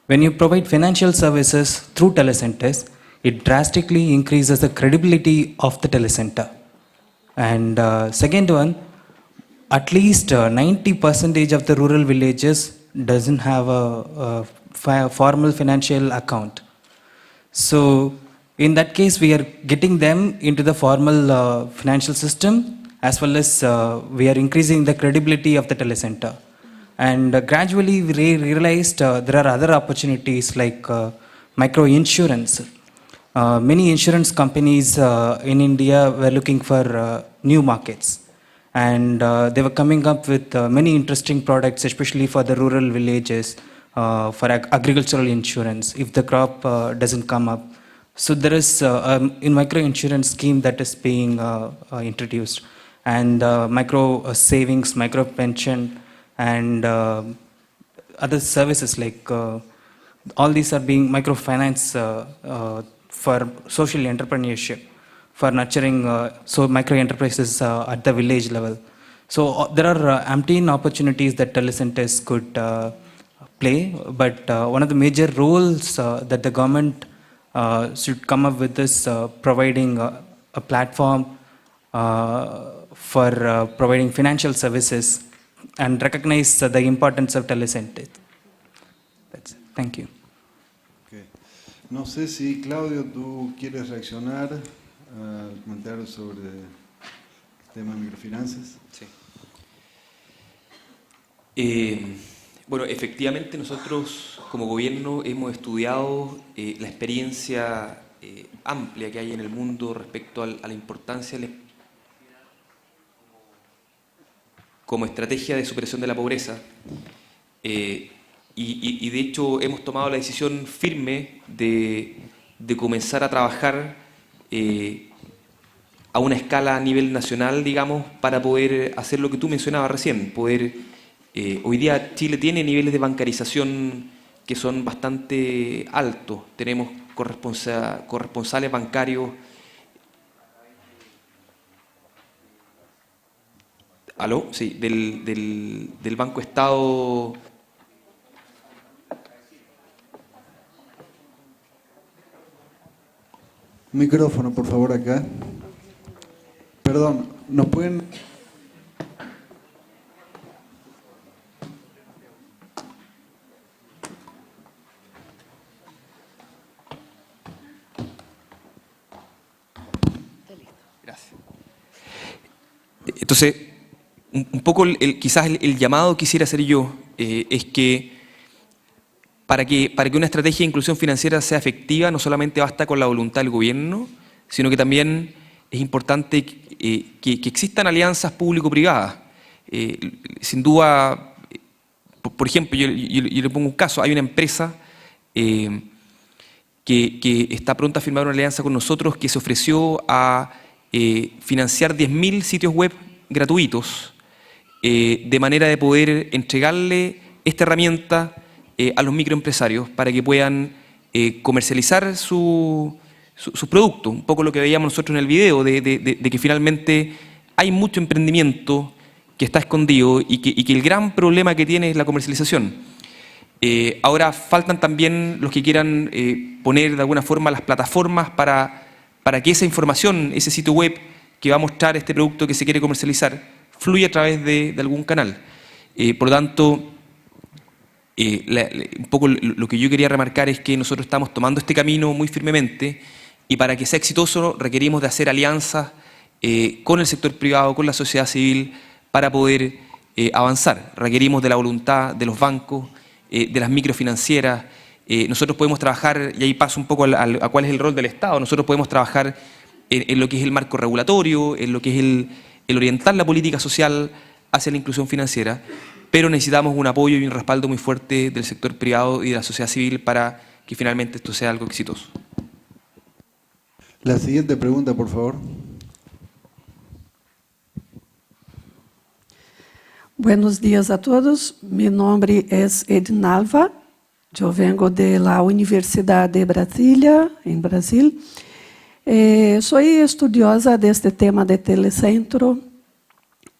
When you provide financial services through Telecentres, it drastically increases the credibility of the telecenter. And second one, at least 90% of the rural villages doesn't have a formal financial account. So in that case, we are getting them into the formal financial system, as well as we are increasing the credibility of the telecenter. And gradually we realized there are other opportunities like micro insurance. Many insurance companies in India were looking for new markets, and they were coming up with many interesting products, especially for the rural villages, for agricultural insurance if the crop doesn't come up. So there is in micro insurance scheme that is being introduced, and micro savings, micro pension, and other services like all these are being microfinance for social entrepreneurship, for nurturing so micro enterprises at the village level. So there are umpteen opportunities that Telecentres could play, but one of the major roles that the government should come up with is providing a platform for providing financial services and recognize the importance of Telecentres. That's it. Thank you. Okay. No sé si, Claudio, tú quieres reaccionar al comentario sobre el tema de microfinanzas. Sí. Bueno, efectivamente nosotros como gobierno hemos estudiado la experiencia amplia que hay en el mundo respecto a la importancia como estrategia de superación de la pobreza. Y de hecho hemos tomado la decisión firme de comenzar a trabajar a una escala a nivel nacional, digamos, para poder hacer lo que tú mencionabas recién, hoy día Chile tiene niveles de bancarización que son bastante altos. Tenemos corresponsales bancarios ¿aló? Sí, del Banco Estado. Micrófono, por favor, acá. Perdón, ¿nos pueden...? Gracias. Entonces, un poco quizás el llamado que quisiera hacer yo es que para que una estrategia de inclusión financiera sea efectiva, no solamente basta con la voluntad del gobierno, sino que también es importante que existan alianzas público-privadas. Sin duda, por ejemplo, yo le pongo un caso, hay una empresa que está pronta a firmar una alianza con nosotros que se ofreció a financiar 10.000 sitios web gratuitos de manera de poder entregarle esta herramienta a los microempresarios para que puedan comercializar su producto. Un poco lo que veíamos nosotros en el video, de que finalmente hay mucho emprendimiento que está escondido y que el gran problema que tiene es la comercialización. Ahora faltan también los que quieran poner de alguna forma las plataformas para que esa información, ese sitio web que va a mostrar este producto que se quiere comercializar, fluya a través de algún canal. Por lo tanto, un poco lo que yo quería remarcar es que nosotros estamos tomando este camino muy firmemente y para que sea exitoso requerimos de hacer alianzas con el sector privado, con la sociedad civil, para poder avanzar. Requerimos de la voluntad de los bancos, de las microfinancieras. Nosotros podemos trabajar, y ahí paso un poco a cuál es el rol del Estado, nosotros podemos trabajar en lo que es el marco regulatorio, en lo que es el orientar la política social hacia la inclusión financiera, pero necesitamos un apoyo y un respaldo muy fuerte del sector privado y de la sociedad civil para que finalmente esto sea algo exitoso. La siguiente pregunta, por favor. Buenos días a todos. Mi nombre es Ednalva. Yo vengo de la Universidad de Brasilia, en Brasil. Soy estudiosa de este tema de telecentro.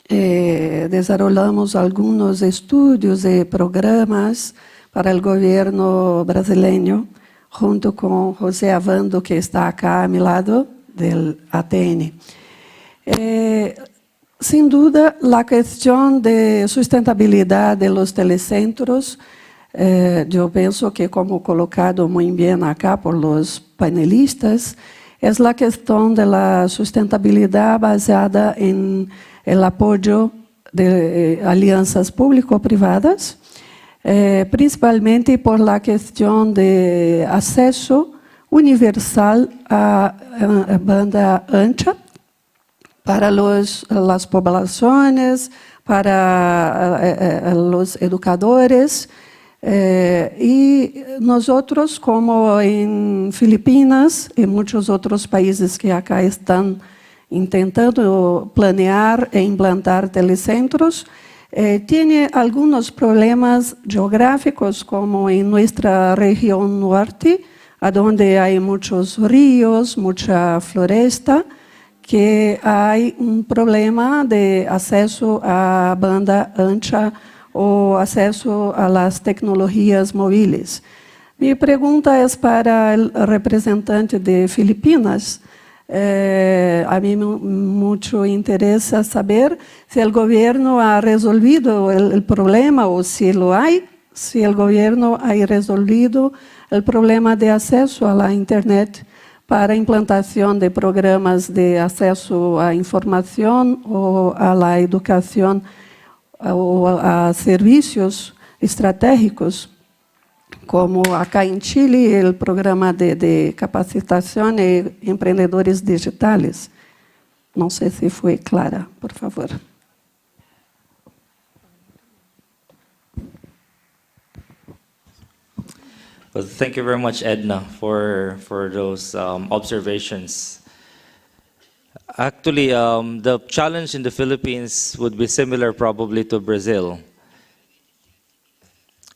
Desarrollamos algunos estudios y programas para el gobierno brasileño, junto con José Avando, que está acá a mi lado, del ATN. Sin duda, la cuestión de sustentabilidad de los telecentros, yo pienso que, como colocado muy bien acá por los panelistas, es la cuestión de la sustentabilidad basada en el apoyo de alianzas público-privadas, principalmente por la cuestión de acceso universal a banda ancha para las poblaciones, para los educadores. Y nosotros, como en Filipinas y muchos otros países que acá están intentando planear e implantar telecentros, tiene algunos problemas geográficos, como en nuestra región norte, donde hay muchos ríos, mucha floresta, que hay un problema de acceso a banda ancha o acceso a las tecnologías móviles. Mi pregunta es para el representante de Filipinas. A mí mucho interesa saber si el gobierno ha resolvido el problema, o si lo hay, si el gobierno ha resolvido el problema de acceso a la Internet para implantación de programas de acceso a información o a la educación o a servicios estratégicos, como acá en Chile el programa de capacitación de emprendedores digitales. No sé si fue clara, por favor. Well, thank you very much, Edna, for those observations. Actually, the challenge in the Philippines would be similar probably to Brazil,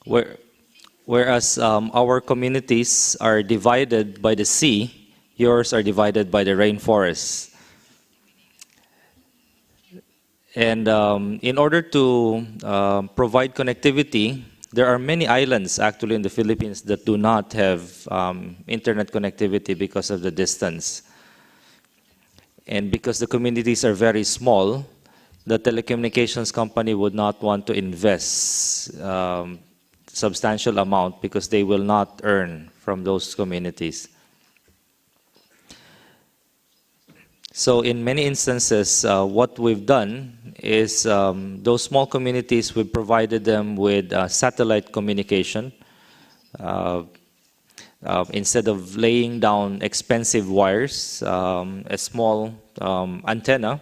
whereas our communities are divided by the sea, yours are divided by the rainforest. And in order to provide connectivity, there are many islands actually in the Philippines that do not have internet connectivity because of the distance. And because the communities are very small, the telecommunications company would not want to invest substantial amount because they will not earn from those communities. So in many instances, what we've done is those small communities, we've provided them with satellite communication. Instead of laying down expensive wires, a small antenna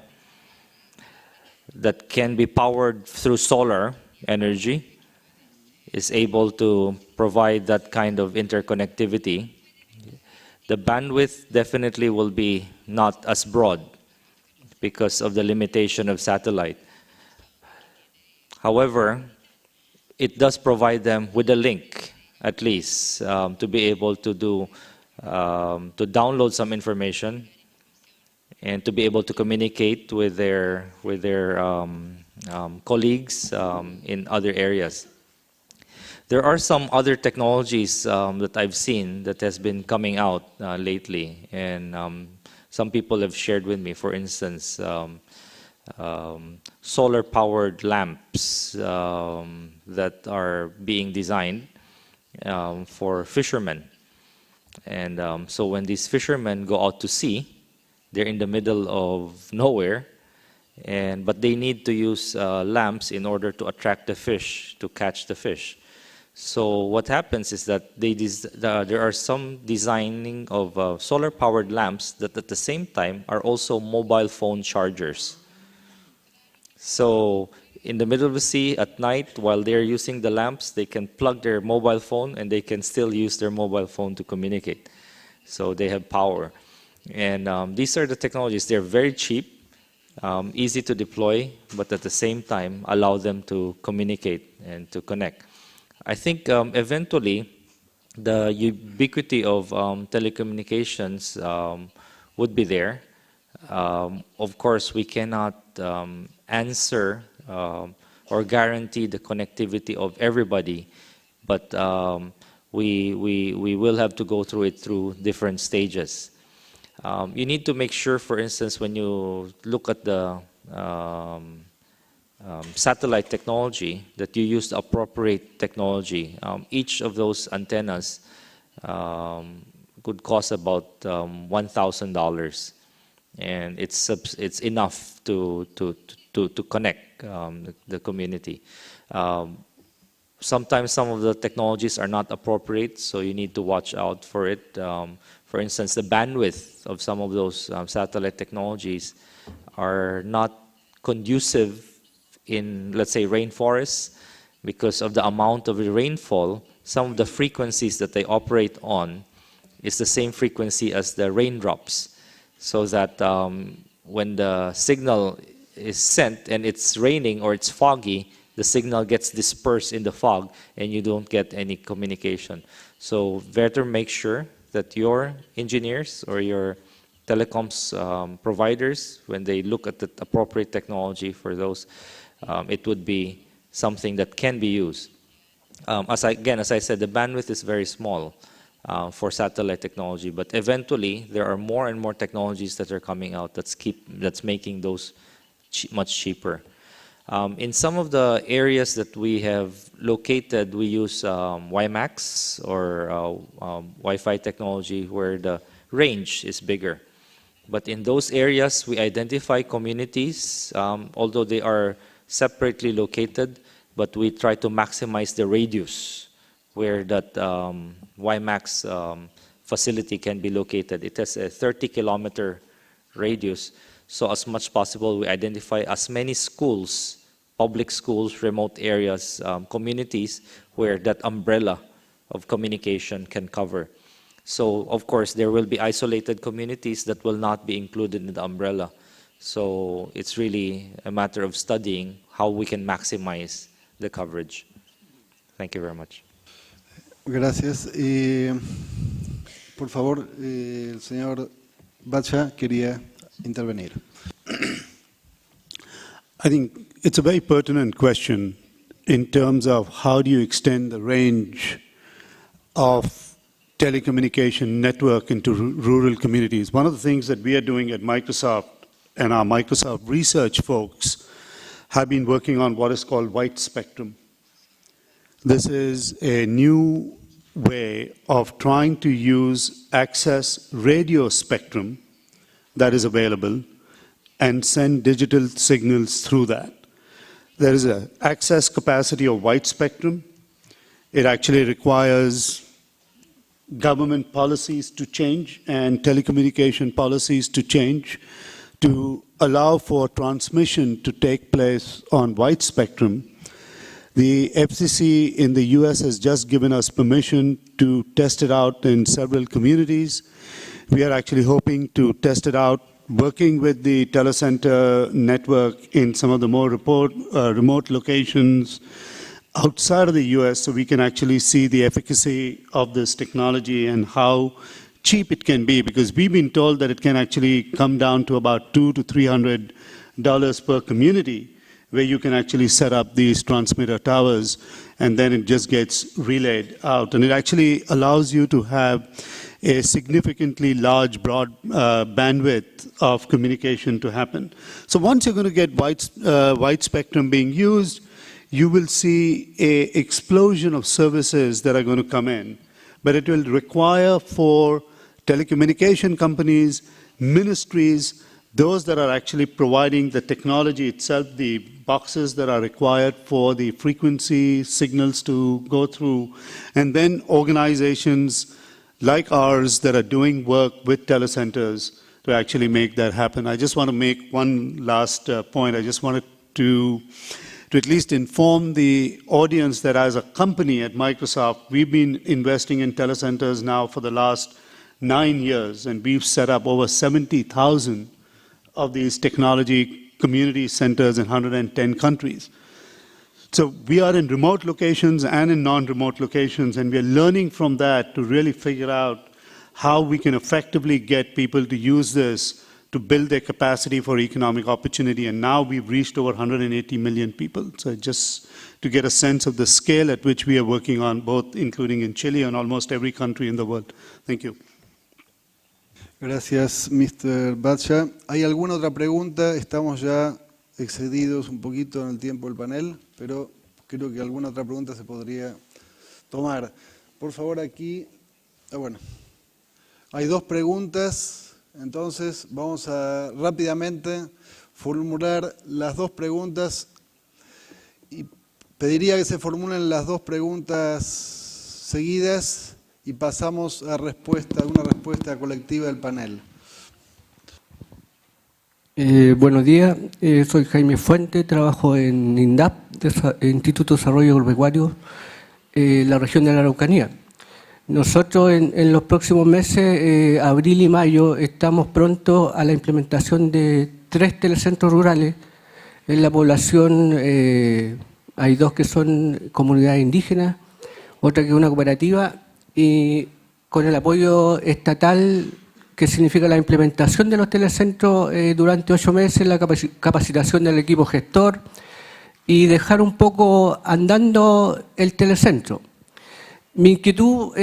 that can be powered through solar energy is able to provide that kind of interconnectivity. The bandwidth definitely will be not as broad because of the limitation of satellite. However, it does provide them with a link, at least, to be able to download some information and to be able to communicate with their colleagues in other areas. There are some other technologies that I've seen that has been coming out lately, and some people have shared with me, for instance, solar-powered lamps that are being designed for fishermen. And so when these fishermen go out to sea, they're in the middle of nowhere, but they need to use lamps in order to attract the fish, to catch the fish. So what happens is that there are some designing of solar-powered lamps that at the same time are also mobile phone chargers. So in the middle of the sea at night, while they're using the lamps, they can plug their mobile phone and they can still use their mobile phone to communicate. So they have power. And these are the technologies. They're very cheap, easy to deploy, but at the same time allow them to communicate and to connect. I think eventually the ubiquity of telecommunications would be there. Of course, we cannot answer or guarantee the connectivity of everybody, but we will have to go through it through different stages. You need to make sure, for instance, when you look at the satellite technology, that you use the appropriate technology. Each of those antennas could cost about $1,000, and it's enough to connect the community. Sometimes some of the technologies are not appropriate, so you need to watch out for it. For instance, the bandwidth of some of those satellite technologies are not conducive in, let's say, rainforests, because of the amount of rainfall. Some of the frequencies that they operate on is the same frequency as the raindrops, so that when the signal is sent and it's raining or it's foggy, the signal gets dispersed in the fog and you don't get any communication. So better make sure that your engineers or your telecoms providers, when they look at the appropriate technology for those, it would be something that can be used. As I said, the bandwidth is very small for satellite technology, but eventually there are more and more technologies that are coming out that's making those much cheaper. In some of the areas that we have located, we use WiMAX or Wi-Fi technology where the range is bigger. But in those areas, we identify communities, although they are separately located, but we try to maximize the radius where that WiMAX facility can be located. It has a 30-kilometer radius. So as much possible, we identify as many schools, public schools, remote areas, communities where that umbrella of communication can cover. So of course, there will be isolated communities that will not be included in the umbrella. So it's really a matter of studying how we can maximize the coverage. Thank you very much. Gracias. Por favor, el señor Bacha quería intervenir. I think it's a very pertinent question in terms of how do you extend the range of telecommunication network into rural communities. One of the things that we are doing at Microsoft, and our Microsoft research folks have been working on what is called white spectrum. This is a new way of trying to use access radio spectrum that is available and send digital signals through that. There is an access capacity of white spectrum. It actually requires government policies to change and telecommunication policies to change to allow for transmission to take place on white spectrum. The FCC in the US has just given us permission to test it out in several communities. We are actually hoping to test it out working with the Telecenter network in some of the more remote locations outside of the US, so we can actually see the efficacy of this technology and how cheap it can be, because we've been told that it can actually come down to about $200 to $300 per community, where you can actually set up these transmitter towers, and then it just gets relayed out. And it actually allows you to have a significantly large, broad bandwidth of communication to happen. So once you're going to get wide spectrum being used, you will see an explosion of services that are going to come in. But it will require for telecommunication companies, ministries, those that are actually providing the technology itself, the boxes that are required for the frequency signals to go through, and then organizations like ours that are doing work with telecentres to actually make that happen. I just want to make one last point. I just wanted to at least inform the audience that as a company at Microsoft, we've been investing in telecentres now for the last 9 years, and we've set up over 70,000 of these technology community centers in 110 countries. So we are in remote locations and in non-remote locations, and we are learning from that to really figure out how we can effectively get people to use this to build their capacity for economic opportunity. And now we've reached over 180 million people. So just to get a sense of the scale at which we are working on, both including in Chile and almost every country in the world. Thank you. Gracias, Mr. Bacha. ¿Hay alguna otra pregunta? Estamos ya excedidos un poquito en el tiempo del panel, pero creo que alguna otra pregunta se podría tomar. Por favor, aquí, bueno, hay dos preguntas, entonces vamos a rápidamente formular las dos preguntas y pediría que se formulen las dos preguntas seguidas y pasamos a una respuesta colectiva del panel. Buenos días, soy Jaime Fuente, trabajo en INDAP, Instituto de Desarrollo Agropecuario, la región de la Araucanía. Nosotros en los próximos meses, abril y mayo, estamos prontos a la implementación de 3 telecentros rurales. En la población hay 2 que son comunidades indígenas, otra que es una cooperativa, y con el apoyo estatal, que significa la implementación de los telecentros durante 8 meses, la capacitación del equipo gestor y dejar un poco andando el telecentro. Mi inquietud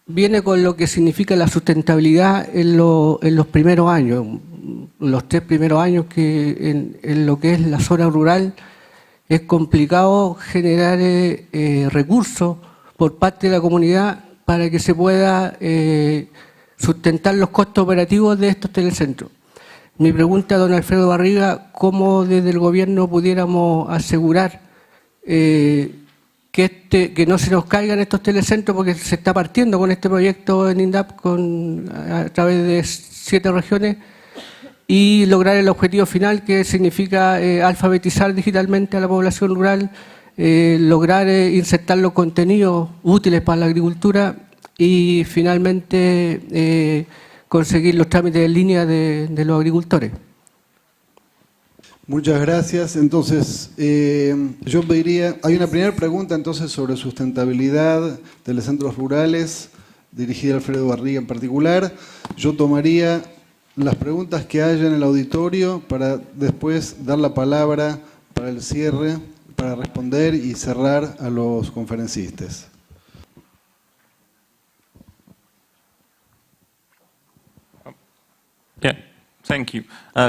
viene con lo que significa la sustentabilidad en los primeros años, los 3 primeros años que en lo que es la zona rural es complicado generar recursos por parte de la comunidad para que se pueda sustentar los costos operativos de estos telecentros. Mi pregunta a don Alfredo Barriga, ¿cómo desde el gobierno pudiéramos asegurar que no se nos caigan estos telecentros, porque se está partiendo con este proyecto en INDAP a través de 7 regiones, y lograr el objetivo final, que significa alfabetizar digitalmente a la población rural, lograr insertar los contenidos útiles para la agricultura y finalmente conseguir los trámites en línea de los agricultores? Muchas gracias. Entonces, yo pediría, hay una primera pregunta entonces sobre sustentabilidad, telecentros rurales, dirigida a Alfredo Barriga en particular. Yo tomaría las preguntas que haya en el auditorio para después dar la palabra para el cierre, para responder y cerrar a los conferencistas. Yeah, thank you.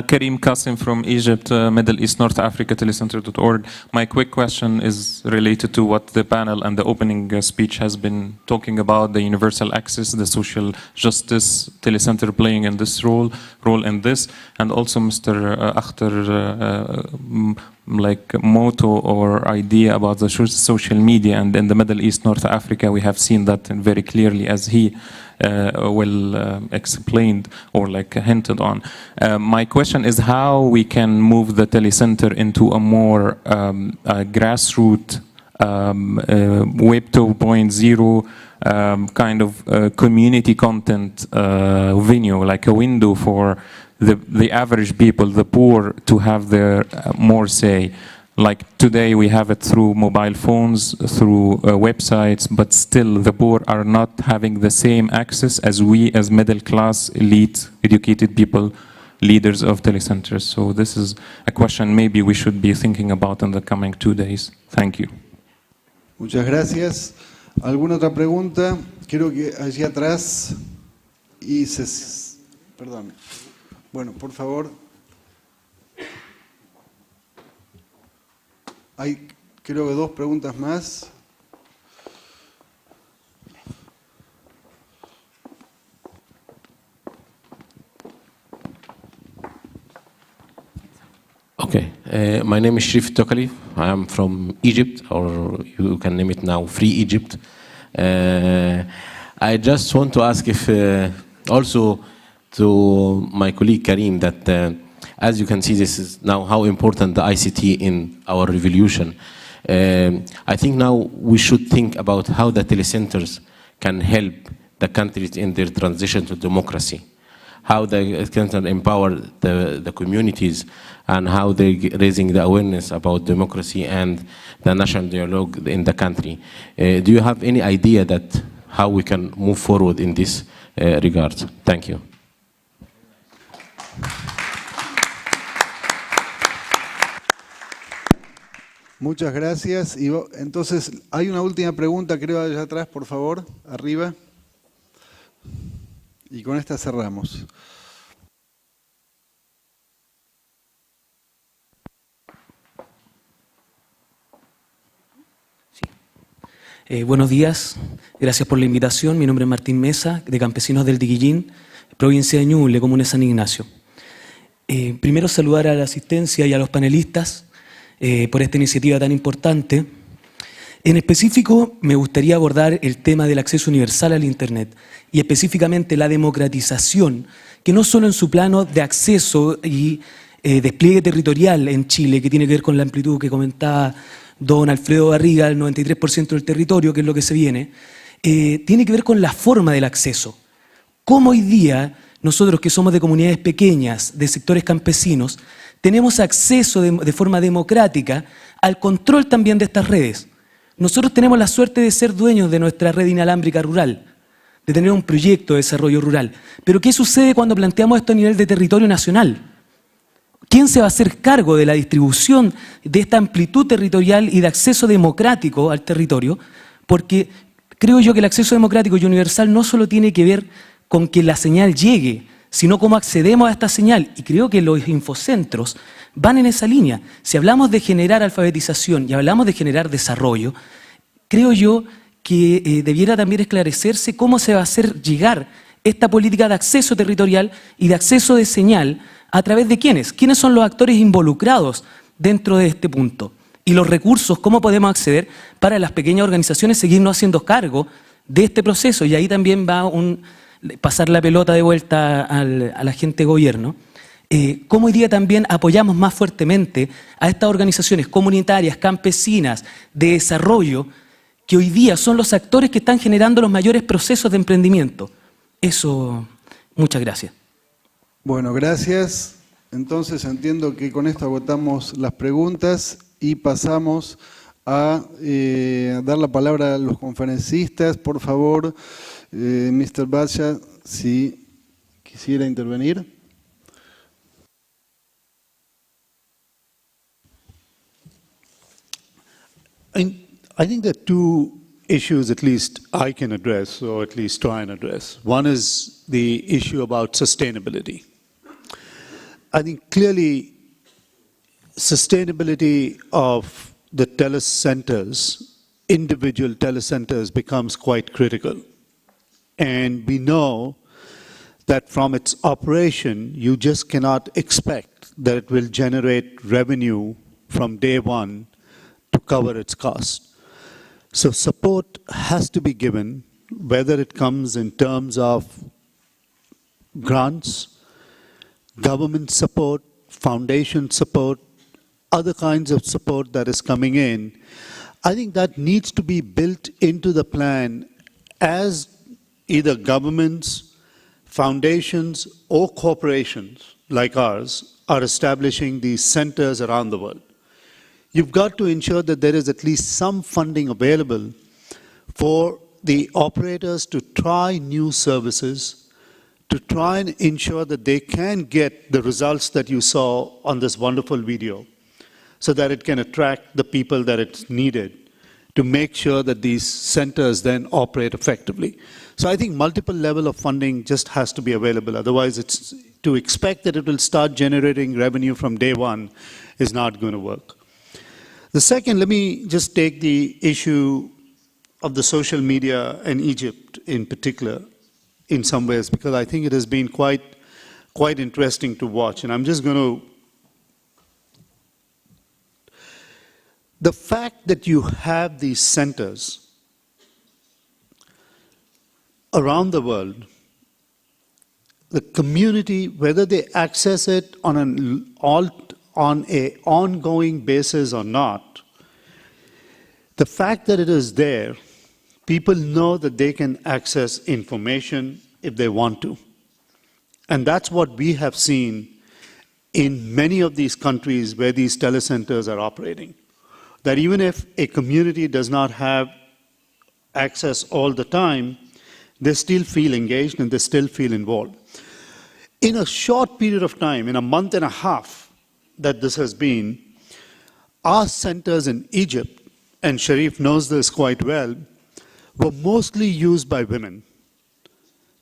Karim Qasim from Egypt, Middle East, North Africa, Telecenter.org. My quick question is related to what the panel and the opening speech has been talking about, the universal access, the social justice, Telecenter playing in this role in this, and also Mr. Akhtar like motto or idea about the social media, and in the Middle East, North Africa, we have seen that very clearly as he explained or like hinted on. My question is how we can move the Telecenter into a more grassroots Web 2.0 kind of community content venue, like a window for the average people, the poor, to have their more say. Like today we have it through mobile phones, through websites, but still the poor are not having the same access as we as middle class, elite, educated people, leaders of Telecenters. So this is a question maybe we should be thinking about in the coming 2 days. Thank you. Muchas gracias. ¿Alguna otra pregunta? Creo que allí atrás perdón. Bueno, por favor. Hay, creo que 2 preguntas más. Okay, my name is Shrif Tokali. I am from Egypt, or you can name it now Free Egypt. I just want to ask if also to my colleague Karim that as you can see, this is now how important the ICT in our revolution. I think now we should think about how the telecenters can help the countries in their transition to democracy, how they can empower the communities, and how they're raising the awareness about democracy and the national dialogue in the country. Do you have any idea that how we can move forward in this regard? Thank you. Muchas gracias. Y entonces, hay una última pregunta, creo, allá atrás, por favor, arriba. Y con esta cerramos. Buenos días, gracias por la invitación. Mi nombre es Martín Mesa, de Campesinos del Diguillín, provincia de Ñuble, comuna de San Ignacio. Primero saludar a la asistencia y a los panelistas por esta iniciativa tan importante. En específico, me gustaría abordar el tema del acceso universal al Internet y específicamente la democratización, que no solo en su plano de acceso y despliegue territorial en Chile, que tiene que ver con la amplitud que comentaba don Alfredo Barriga, el 93% del territorio, que es lo que se viene, tiene que ver con la forma del acceso. Cómo hoy día nosotros, que somos de comunidades pequeñas, de sectores campesinos, tenemos acceso de forma democrática al control también de estas redes. Nosotros tenemos la suerte de ser dueños de nuestra red inalámbrica rural, de tener un proyecto de desarrollo rural. Pero ¿qué sucede cuando planteamos esto a nivel de territorio nacional? ¿Quién se va a hacer cargo de la distribución de esta amplitud territorial y de acceso democrático al territorio? Porque creo yo que el acceso democrático y universal no solo tiene que ver con que la señal llegue, sino cómo accedemos a esta señal. Y creo que los infocentros van en esa línea. Si hablamos de generar alfabetización y hablamos de generar desarrollo, creo yo que debiera también esclarecerse cómo se va a hacer llegar esta política de acceso territorial y de acceso de señal. ¿A través de quiénes? ¿Quiénes son los actores involucrados dentro de este punto? Y los recursos, ¿cómo podemos acceder para las pequeñas organizaciones seguirnos haciendo cargo de este proceso? Y ahí también va pasar la pelota de vuelta a la gente de gobierno. ¿Cómo hoy día también apoyamos más fuertemente a estas organizaciones comunitarias, campesinas, de desarrollo, que hoy día son los actores que están generando los mayores procesos de emprendimiento? Eso, muchas gracias. Bueno, gracias. Entonces entiendo que con esto agotamos las preguntas y pasamos a dar la palabra a los conferencistas. Por favor, Mr. Basha, si quisiera intervenir. I think there are two issues at least I can address, or at least try and address. One is the issue about sustainability. I think clearly sustainability of the telecentres, individual telecentres, becomes quite critical. And we know that from its operation, you just cannot expect that it will generate revenue from day one to cover its cost. So support has to be given, whether it comes in terms of grants, government support, foundation support, other kinds of support that is coming in. I think that needs to be built into the plan as either governments, foundations, or corporations like ours are establishing these centers around the world. You've got to ensure that there is at least some funding available for the operators to try new services, to try and ensure that they can get the results that you saw on this wonderful video, so that it can attract the people that it's needed to make sure that these centers then operate effectively. So I think multiple level of funding just has to be available. Otherwise, it's to expect that it will start generating revenue from day one is not going to work. The second, let me just take the issue of the social media and Egypt in particular in some ways, because I think it has been quite interesting to watch. And I'm just going to... The fact that you have these centers around the world, the community, whether they access it on an ongoing basis or not, the fact that it is there, people know that they can access information if they want to. And that's what we have seen in many of these countries where these telecentres are operating. That even if a community does not have access all the time, they still feel engaged and they still feel involved. In a short period of time, in a month and a half that this has been, our centers in Egypt, and Sharif knows this quite well, were mostly used by women.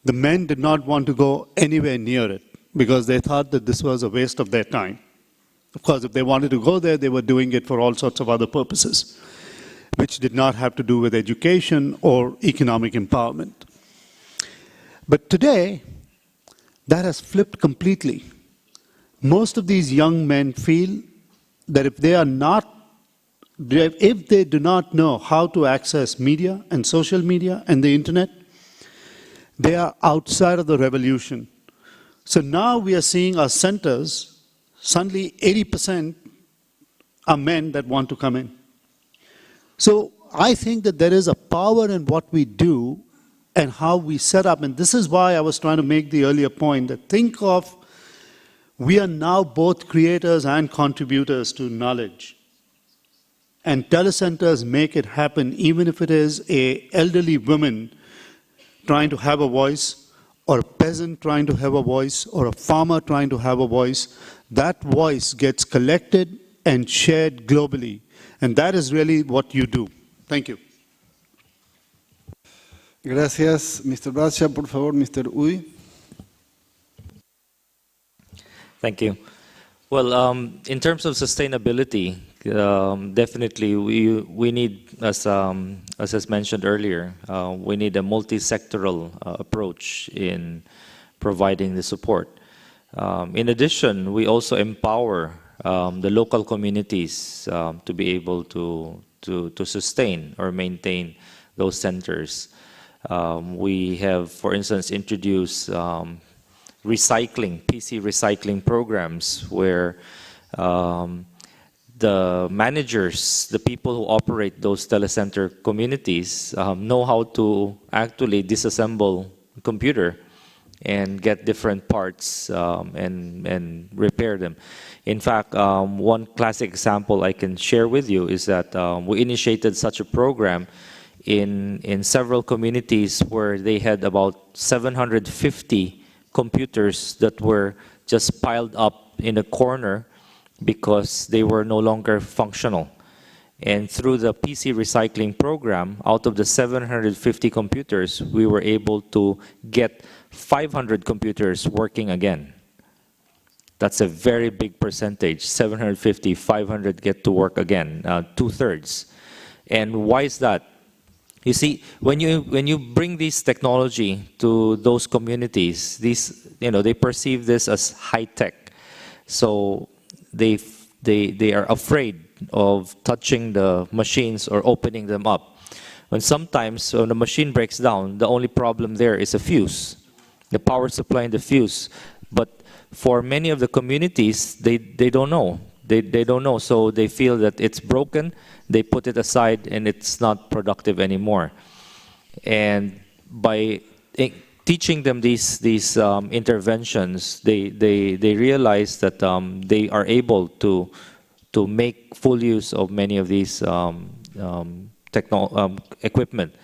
The men did not want to go anywhere near it because they thought that this was a waste of their time. Of course, if they wanted to go there, they were doing it for all sorts of other purposes, which did not have to do with education or economic empowerment. But today, that has flipped completely. Most of these young men feel that if they do not know how to access media and social media and the internet, they are outside of the revolution. So now we are seeing our centers, suddenly 80% are men that want to come in. So I think that there is a power in what we do and how we set up. And this is why I was trying to make the earlier point that think of, we are now both creators and contributors to knowledge. And telecentres make it happen, even if it is an elderly woman trying to have a voice, or a peasant trying to have a voice, or a farmer trying to have a voice. That voice gets collected and shared globally. And that is really what you do. Thank you. Gracias, Mr. Bradshaw. Por favor, Mr. Uy. Thank you. Well, in terms of sustainability, definitely we need, as mentioned earlier, we need a multi-sectoral approach in providing the support. In addition, we also empower the local communities to be able to sustain or maintain those centers. We have, for instance, introduced PC recycling programs where the managers, the people who operate those telecenter communities know how to actually disassemble a computer and get different parts and repair them. In fact, one classic example I can share with you is that we initiated such a program in several communities where they had about 750 computers that were just piled up in a corner because they were no longer functional. And through the PC recycling program, out of the 750 computers, we were able to get 500 computers working again. That's a very big percentage. 750, 500 get to work again, 2/3. And why is that? You see, when you bring this technology to those communities, they perceive this as high tech, so they are afraid of touching the machines or opening them up. When sometimes when the machine breaks down, the only problem there is a fuse, the power supply and the fuse. But for many of the communities, they don't know. They don't know, so they feel that it's broken, they put it aside, and it's not productive anymore. And by teaching them these interventions, they realize that they are able to make full use of many of these equipment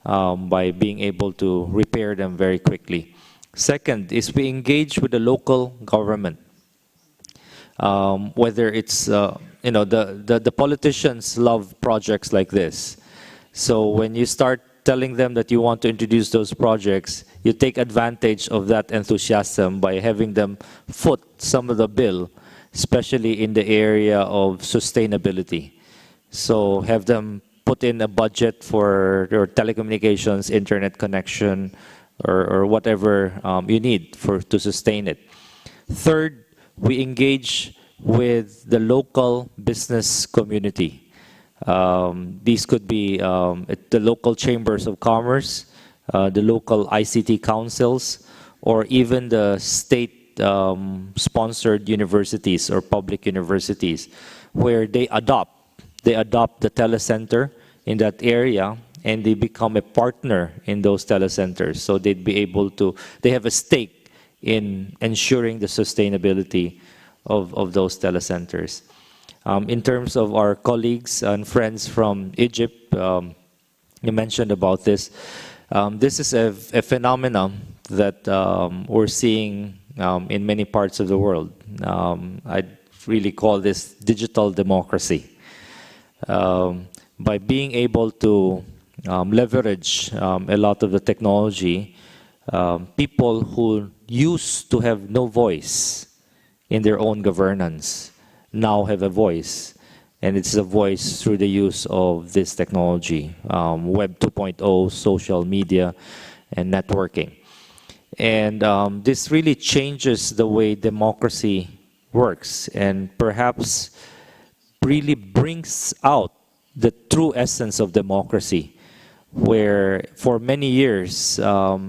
by being able to repair them very quickly. Second is we engage with the local government. Whether it's, the politicians love projects like this. So when you start telling them that you want to introduce those projects, you take advantage of that enthusiasm by having them foot some of the bill, especially in the area of sustainability. So have them put in a budget for your telecommunications, internet connection, or whatever you need to sustain it. Third, we engage with the local business community. These could be the local chambers of commerce, the local ICT councils, or even the state-sponsored universities or public universities, where they adopt the telecenter in that area, and they become a partner in those telecenters. So they'd be able to, they have a stake in ensuring the sustainability of those telecenters. In terms of our colleagues and friends from Egypt, you mentioned about this. This is a phenomenon that we're seeing in many parts of the world. I'd really call this digital democracy. by being able to leverage a lot of the technology, people who used to have no voice in their own governance now have a voice. And it's a voice through the use of this technology, Web 2.0, social media, and networking. And this really changes the way democracy works and perhaps really brings out the true essence of democracy, where for many years our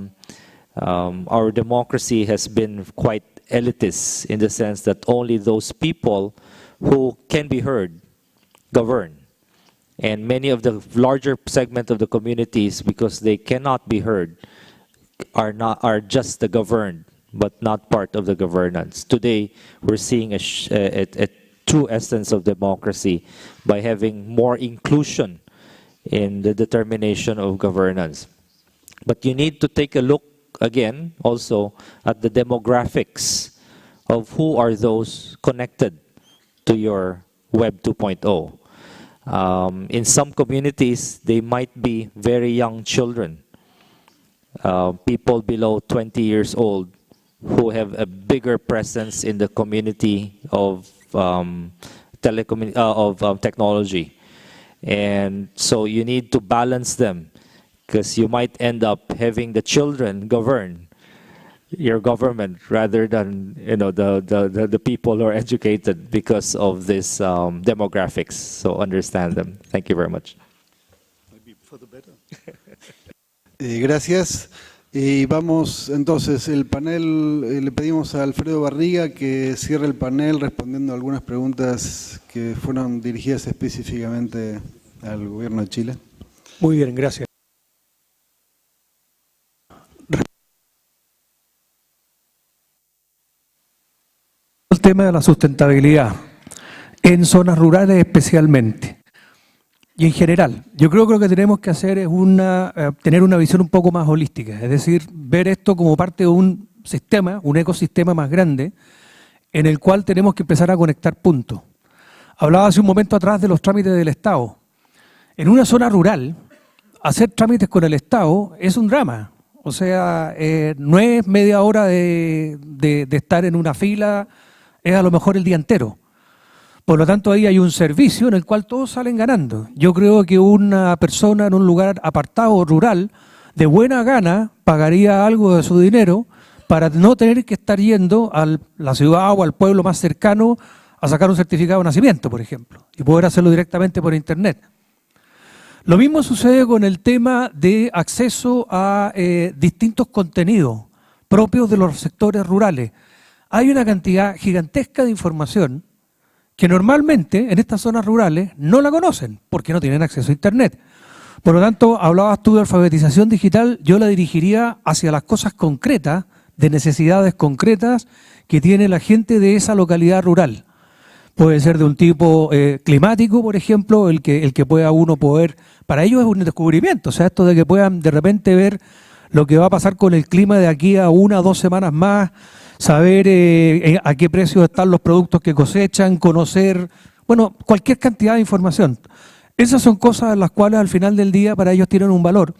democracy has been quite elitist in the sense that only those people who can be heard govern. And many of the larger segment of the communities, because they cannot be heard, are just the governed, but not part of the governance. Today, we're seeing a true essence of democracy by having more inclusion in the determination of governance. But you need to take a look again also at the demographics of who are those connected to your Web 2.0. In some communities, they might be very young children, people below 20 years old who have a bigger presence in the community of technology. And so you need to balance them, because you might end up having the children govern your government rather than the people who are educated because of this demographics. So understand them. Thank you very much. Maybe for the better. Gracias. Y vamos entonces, el panel, le pedimos a Alfredo Barriga que cierre el panel respondiendo a algunas preguntas que fueron dirigidas específicamente al gobierno de Chile. Muy bien, gracias. El tema de la sustentabilidad, en zonas rurales especialmente, y en general. Yo creo que lo que tenemos que hacer es tener una visión un poco más holística, es decir, ver esto como parte de un sistema, un ecosistema más grande, en el cual tenemos que empezar a conectar puntos. Hablaba hace un momento atrás de los trámites del Estado. En una zona rural, hacer trámites con el Estado es un drama. O sea, no es media hora de estar en una fila, es a lo mejor el día entero. Por lo tanto, ahí hay un servicio en el cual todos salen ganando. Yo creo que una persona en un lugar apartado rural, de buena gana, pagaría algo de su dinero para no tener que estar yendo a la ciudad o al pueblo más cercano a sacar un certificado de nacimiento, por ejemplo, y poder hacerlo directamente por Internet. Lo mismo sucede con el tema de acceso a distintos contenidos propios de los sectores rurales. Hay una cantidad gigantesca de información que normalmente en estas zonas rurales no la conocen porque no tienen acceso a Internet. Por lo tanto, hablabas tú de alfabetización digital, yo la dirigiría hacia las cosas concretas, de necesidades concretas que tiene la gente de esa localidad rural. Puede ser de un tipo climático, por ejemplo, el que pueda uno poder, para ellos es un descubrimiento, o sea, esto de que puedan de repente ver lo que va a pasar con el clima de aquí a 1 o 2 semanas más, saber a qué precio están los productos que cosechan, conocer, bueno, cualquier cantidad de información. Esas son cosas en las cuales al final del día para ellos tienen un valor,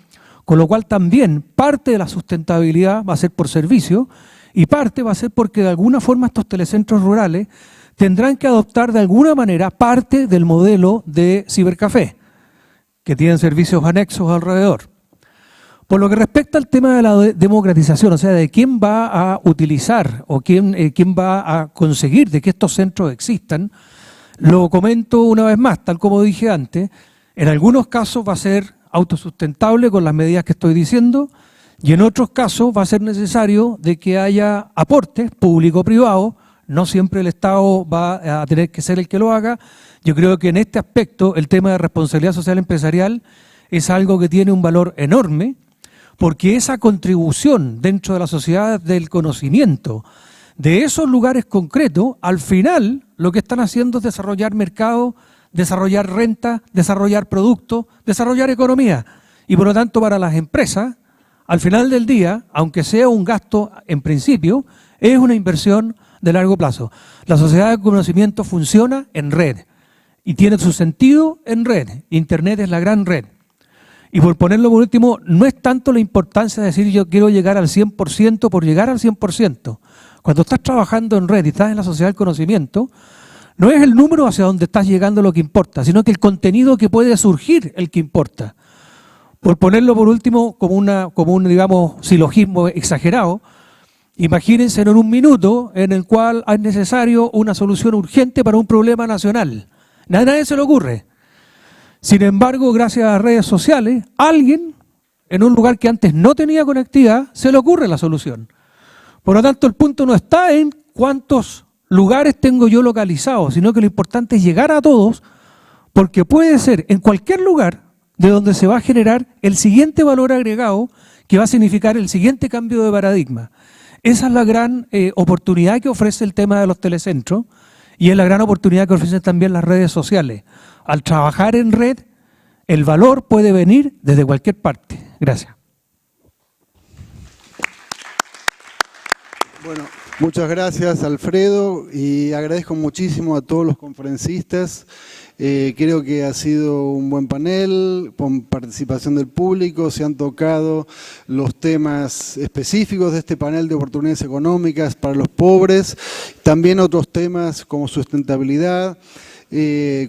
con lo cual también parte de la sustentabilidad va a ser por servicio y parte va a ser porque de alguna forma estos telecentros rurales tendrán que adoptar de alguna manera parte del modelo de cibercafé, que tienen servicios anexos alrededor. Por lo que respecta al tema de la democratización, o sea, de quién va a utilizar o quién va a conseguir de que estos centros existan, lo comento una vez más, tal como dije antes, en algunos casos va a ser autosustentable con las medidas que estoy diciendo y en otros casos va a ser necesario de que haya aportes público-privados. No siempre el Estado va a tener que ser el que lo haga. Yo creo que en este aspecto el tema de responsabilidad social empresarial es algo que tiene un valor enorme, porque esa contribución dentro de la sociedad del conocimiento de esos lugares concretos, al final lo que están haciendo es desarrollar mercado, desarrollar renta, desarrollar productos, desarrollar economía. Y por lo tanto para las empresas, al final del día, aunque sea un gasto en principio, es una inversión de largo plazo. La sociedad del conocimiento funciona en red y tiene su sentido en red. Internet es la gran red. Y por ponerlo por último, no es tanto la importancia de decir yo quiero llegar al 100% por llegar al 100%. Cuando estás trabajando en red y estás en la sociedad del conocimiento, no es el número hacia donde estás llegando lo que importa, sino que el contenido que puede surgir el que importa. Por ponerlo por último como un digamos, silogismo exagerado, imagínense en un minuto en el cual es necesario una solución urgente para un problema nacional. A nadie se le ocurre. Sin embargo, gracias a las redes sociales, alguien en un lugar que antes no tenía conectividad, se le ocurre la solución. Por lo tanto, el punto no está en cuántos lugares tengo yo localizados, sino que lo importante es llegar a todos, porque puede ser en cualquier lugar de donde se va a generar el siguiente valor agregado que va a significar el siguiente cambio de paradigma. Esa es la gran oportunidad que ofrece el tema de los telecentros y es la gran oportunidad que ofrecen también las redes sociales. Al trabajar en red, el valor puede venir desde cualquier parte. Gracias. Bueno, muchas gracias, Alfredo, y agradezco muchísimo a todos los conferencistas. Creo que ha sido un buen panel, con participación del público, se han tocado los temas específicos de este panel de oportunidades económicas para los pobres, también otros temas como sustentabilidad,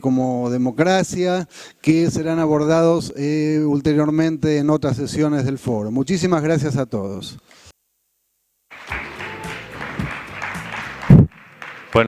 como democracia, que serán abordados ulteriormente en otras sesiones del foro. Muchísimas gracias a todos.